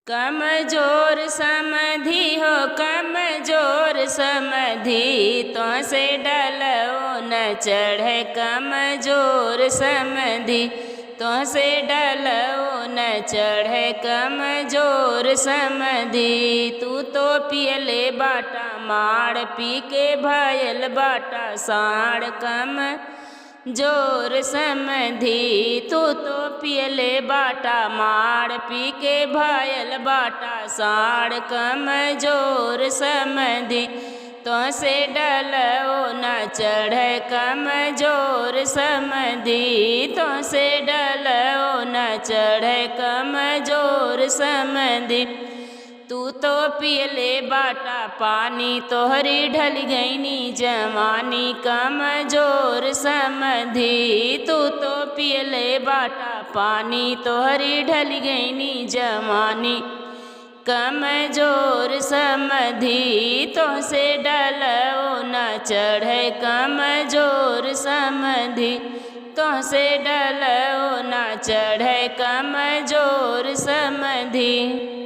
कमजोर समधी हो कमजोर समधी, तो से डलो न चढ़े कमजोर समधी, तो से डलो न चढ़े कमजोर समधी। तू तो पियले बाटा माड़, पी के भयल बाटा साड़ कम जोर समधी। तू तो पियले बाटा माड़, पी के भयल बाटा साड़ कमजोर समधी, तो से डलो न चढ़े कमजोर समधी, तो से डलो न चढ़े कमजोर समधी। तू तो पियले बाटा पानी, तोहरी ढल गईनी जवानी कमजोर समधी। तू तो पियले बाटा पानी, तोहरी ढल गईनी जवानी कमजोर समधी, तो से डलो न चढ़े कमजोर समधी, तो से डलो न चढ़े कमजोर समधी।